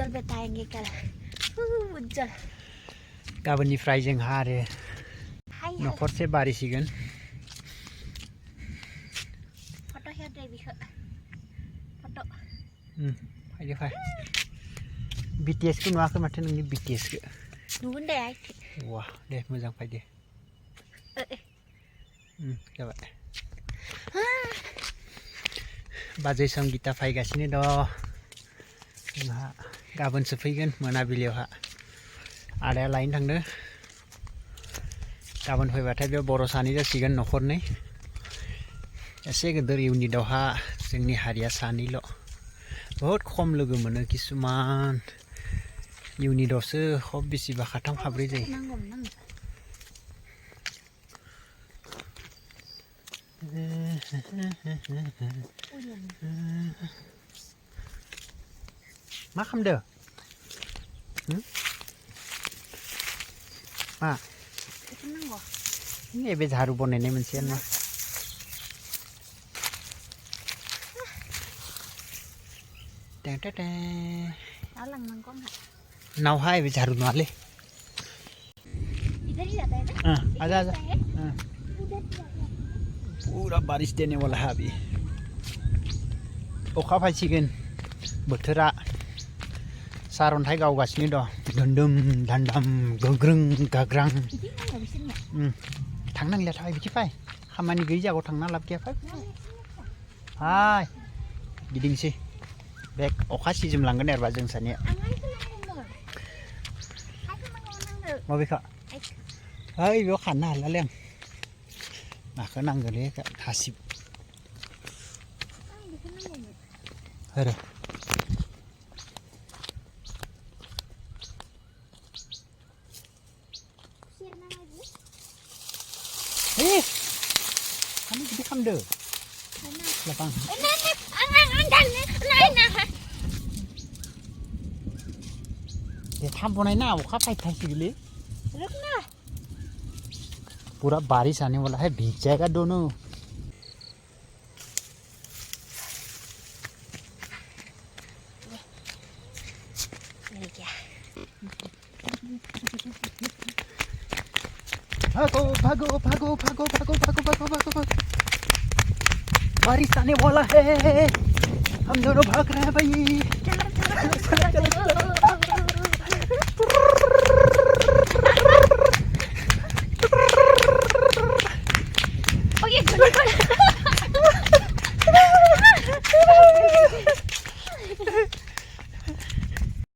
उज्जवल बताएंगे कल उज्जवल गाबोननिफ्राय जोंहा आरो न'खरसे बारिसिगोन फट' खेबदो बिखौ फट' फैदो फै BTS खौ नुवाखै माथो नोंनि BTS खौ नुगोन दे वाह दे मोजां फैदो जाबाय बाजै संगिता फैगासिनो दं जोंहा गाबोनसो फैगोन मोनाबिलियावहा आदाया लायनो थांदो गाबोन फैबाथाय बे बर' सानै जासिगोन न'खरनै एसे गिदिर इउनिटआवहा जोंनि हारिया सानैल' बहुत खम लोगो मोनो किसुमान इउनिटआवसो खब बेसेबा खाथाम खाब्रै जायो मा खालामदो मा नैबे झारु बनायनाय मोनसेयानो मा नावहाय बे झारु नङालै आजा आजा पूरा बारिश देने वाला है अभी अखा फैसिगोन बोथोरा सारअन्थाइ गावगासिनो दं धुमधुम धामधाम गोग्रों गाग्रां थांनांलिया थाबाय बिखि फै खामानि गैयि जायगायाव थांना लाब गैया फै हाय गिदिंसै बेग अखा सिजोमलांगोन एरबा जों सानैया माबेखा ओइ बेयाव खारनो हालालै आं माखौ नांगोलै हासिब र' kamu gede kam deh. Lapang. Ya tham बनाई ना वो खापाई था सिगले रुकना पूरा बारिश आने वाला है भीग जाएगा दोनों भागो भागो भागो भागो भागो भागो भागो भागो बारिश आने वाला है हम दोनों भाग रहे हैं भाई